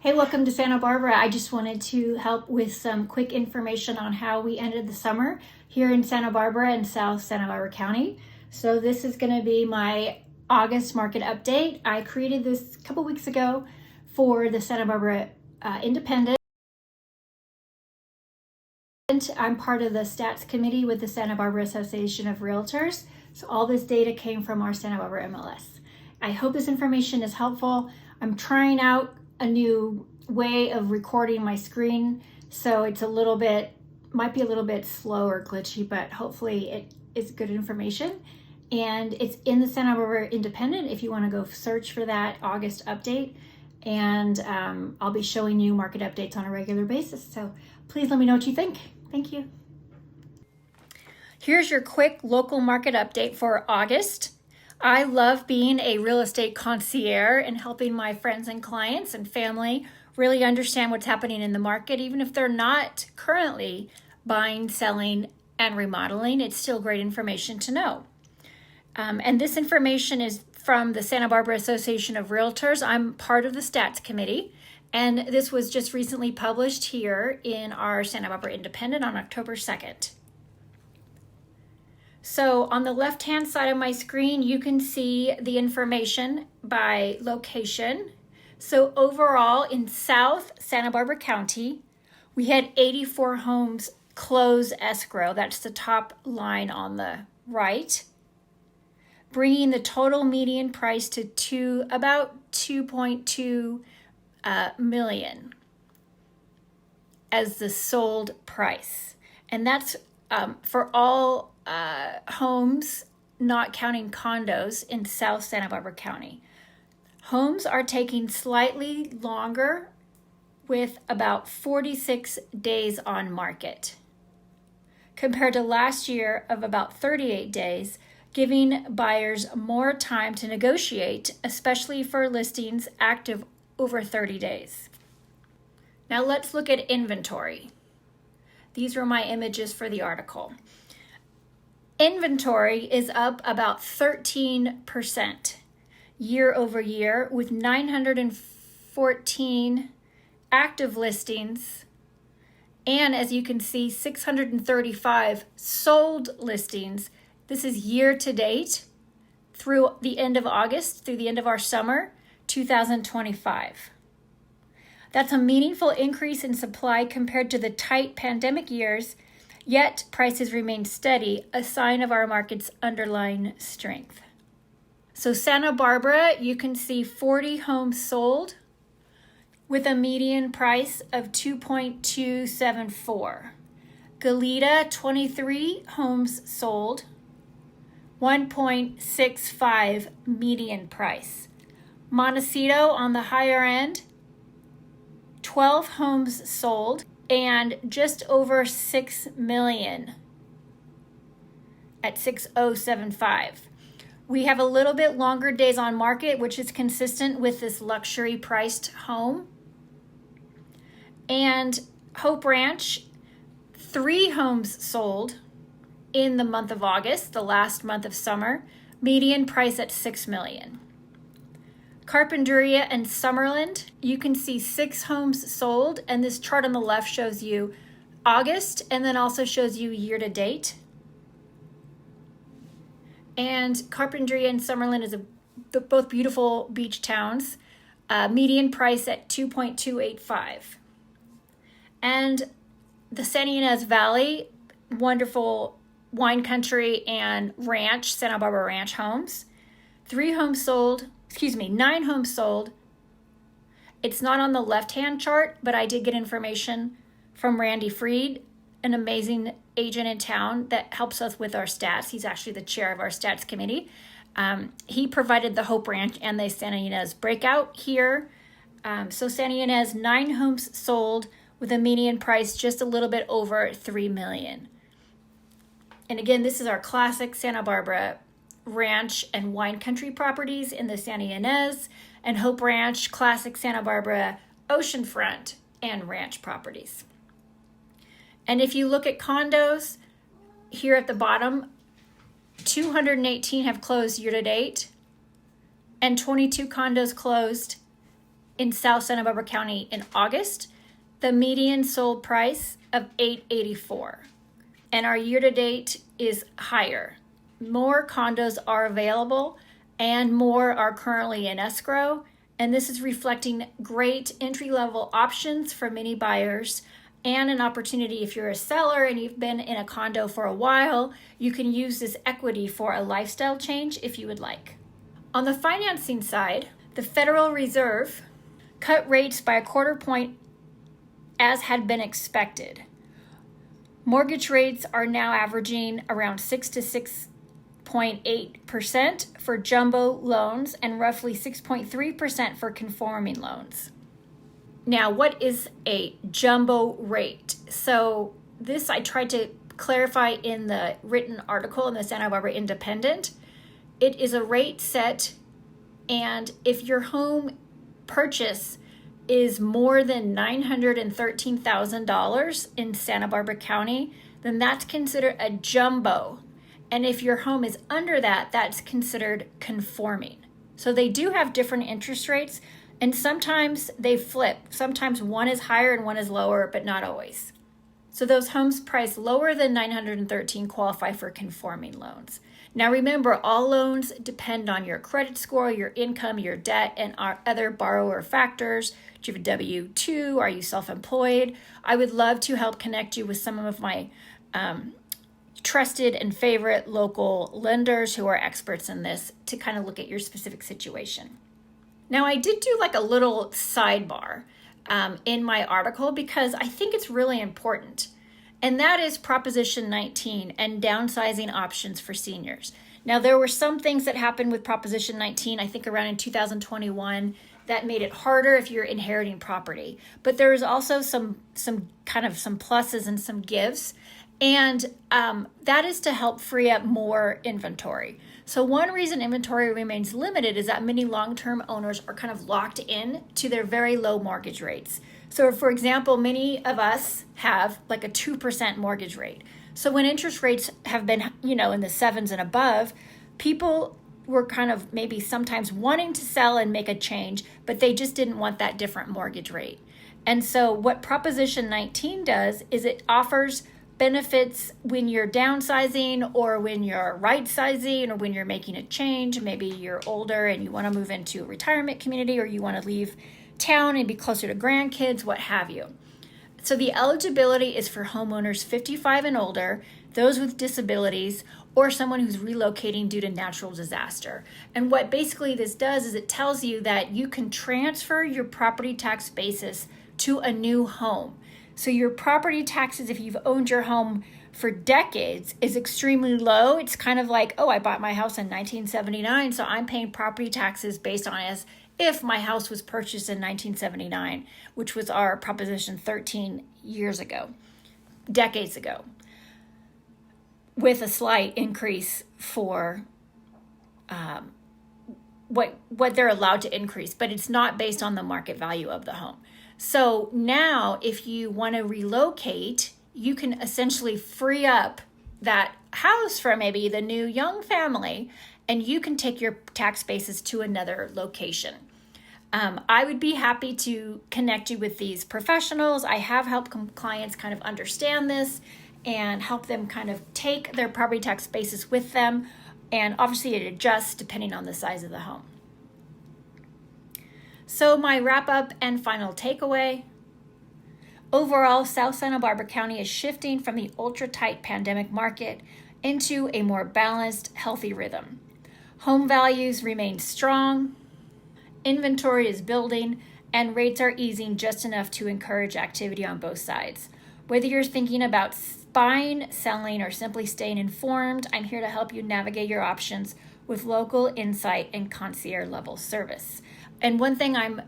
Hey, welcome to Santa Barbara. I just wanted to help with some quick information on how we ended the summer here in Santa Barbara and South Santa Barbara County. So this is going to be my August market update. I created this a couple weeks ago for the Santa Barbara Independent. I'm part of the stats committee with the Santa Barbara Association of Realtors. So all this data came from our Santa Barbara MLS. I hope this information is helpful. I'm trying out a new way of recording my screen, so it's might be a little bit slow or glitchy, but hopefully it is good information. And it's in the Santa Barbara Independent if you want to go search for that August update. And I'll be showing you market updates on a regular basis. So please let me know what you think. Thank you. Here's your quick local market update for August. I love being a real estate concierge and helping my friends and clients and family really understand what's happening in the market. Even if they're not currently buying, selling, and remodeling, it's still great information to know. And this information is from the Santa Barbara Association of Realtors. I'm part of the stats committee, and this was just recently published here in our Santa Barbara Independent on October 2nd. So on the left-hand side of my screen, you can see the information by location. So overall in South Santa Barbara County, we had 84 homes close escrow. That's the top line on the right, bringing the total median price to about 2.2 million as the sold price. And that's for all homes, not counting condos in South Santa Barbara County. Homes are taking slightly longer with about 46 days on market compared to last year of about 38 days, giving buyers more time to negotiate, especially for listings active over 30 days. Now let's look at inventory. These were my images for the article. Inventory is up about 13% year over year, with 914 active listings. And as you can see, 635 sold listings. This is year to date through the end of August, through the end of our summer, 2025. That's a meaningful increase in supply compared to the tight pandemic years, yet prices remain steady, a sign of our market's underlying strength. So Santa Barbara, you can see 40 homes sold with a median price of 2.274. Goleta, 23 homes sold, 1.65 median price. Montecito on the higher end, 12 homes sold and just over 6 million at 6075. We have a little bit longer days on market, which is consistent with this luxury priced home. And Hope Ranch, 3 homes sold in the month of August, the last month of summer, median price at 6 million. Carpinteria and Summerlin, you can see 6 homes sold, and this chart on the left shows you August and then also shows you year to date. And Carpinteria and Summerlin is both beautiful beach towns, median price at 2.285. And the San Ynez Valley, wonderful wine country and ranch, Santa Barbara Ranch homes, 9 homes sold. It's not on the left-hand chart, but I did get information from Randy Freed, an amazing agent in town that helps us with our stats. He's actually the chair of our stats committee. He provided the Hope Ranch and the Santa Ynez breakout here. So Santa Ynez, 9 homes sold with a median price just a little bit over 3 million. And again, this is our classic Santa Barbara ranch and wine country properties in the Santa Ynez, and Hope Ranch, classic Santa Barbara oceanfront and ranch properties. And if you look at condos, here at the bottom, 218 have closed year to date, and 22 condos closed in South Santa Barbara County in August, the median sold price of $884, and our year-to-date is higher. More condos are available and more are currently in escrow, and this is reflecting great entry-level options for many buyers and an opportunity. If you're a seller and you've been in a condo for a while, you can use this equity for a lifestyle change if you would like. On the financing side, the Federal Reserve cut rates by 1/4 point as had been expected. Mortgage rates are now averaging around 6 to 6.8% for jumbo loans and roughly 6.3% for conforming loans. Now, what is a jumbo rate? So this I tried to clarify in the written article in the Santa Barbara Independent. It is a rate set, and if your home purchase is more than $913,000 in Santa Barbara County, then that's considered a jumbo. And if your home is under that, that's considered conforming. So they do have different interest rates, and sometimes they flip. Sometimes one is higher and one is lower, but not always. So those homes priced lower than 913 qualify for conforming loans. Now remember, all loans depend on your credit score, your income, your debt, and other borrower factors. Do you have a W-2? Are you self-employed? I would love to help connect you with some of my trusted and favorite local lenders who are experts in this to kind of look at your specific situation. Now, I did do like a little sidebar in my article because I think it's really important. And that is Proposition 19 and downsizing options for seniors. Now, there were some things that happened with Proposition 19, I think around in 2021, that made it harder if you're inheriting property. But there was also some pluses and some gives. And that is to help free up more inventory. So one reason inventory remains limited is that many long-term owners are kind of locked in to their very low mortgage rates. So for example, many of us have like a 2% mortgage rate. So when interest rates have been, in the sevens and above, people were kind of maybe sometimes wanting to sell and make a change, but they just didn't want that different mortgage rate. And so what Proposition 19 does is it offers benefits when you're downsizing or when you're right sizing or when you're making a change. Maybe you're older and you want to move into a retirement community, or you want to leave town and be closer to grandkids, what have you. So the eligibility is for homeowners 55 and older, those with disabilities, or someone who's relocating due to natural disaster. And what basically this does is it tells you that you can transfer your property tax basis to a new home. So your property taxes, if you've owned your home for decades, is extremely low. It's kind of like, I bought my house in 1979, so I'm paying property taxes based on as if my house was purchased in 1979, which was our Proposition 13 decades ago, with a slight increase for what they're allowed to increase, but it's not based on the market value of the home. So now if you want to relocate, you can essentially free up that house for maybe the new young family, and you can take your tax basis to another location. I would be happy to connect you with these professionals. I have helped clients kind of understand this and help them kind of take their property tax basis with them. And obviously it adjusts depending on the size of the home. So my wrap up and final takeaway. Overall, South Santa Barbara County is shifting from the ultra-tight pandemic market into a more balanced, healthy rhythm. Home values remain strong, inventory is building, and rates are easing just enough to encourage activity on both sides. Whether you're thinking about buying, selling, or simply staying informed, I'm here to help you navigate your options with local insight and concierge level service. And one thing I'm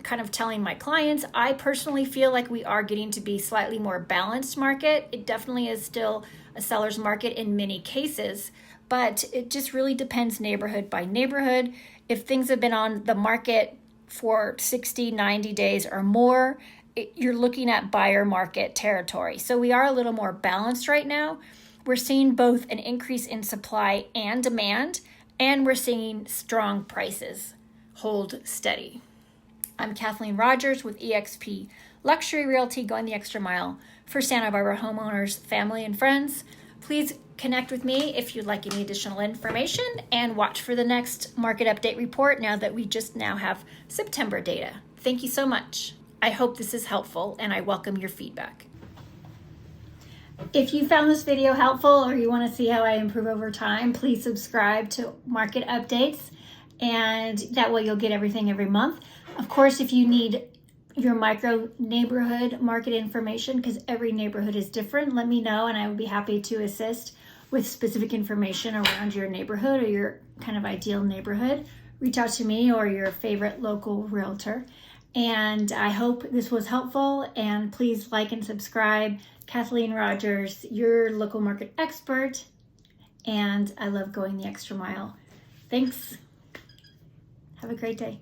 kind of telling my clients, I personally feel like we are getting to be slightly more balanced market. It definitely is still a seller's market in many cases, but it just really depends neighborhood by neighborhood. If things have been on the market for 60, 90 days or more, you're looking at buyer market territory. So we are a little more balanced right now. We're seeing both an increase in supply and demand, and we're seeing strong prices hold steady. I'm Kathleen Rogers with eXp Luxury Realty, going the extra mile for Santa Barbara homeowners, family, and friends. Please connect with me if you'd like any additional information, and watch for the next market update report now that we just now have September data. Thank you so much. I hope this is helpful, and I welcome your feedback. If you found this video helpful or you want to see how I improve over time, please subscribe to market updates, and that way you'll get everything every month. Of course, if you need your micro neighborhood market information, because every neighborhood is different, let me know and I would be happy to assist with specific information around your neighborhood or your kind of ideal neighborhood. Reach out to me or your favorite local realtor. And I hope this was helpful, and please like and subscribe. Kathleen Rogers, your local market expert, and I love going the extra mile. Thanks. Have a great day.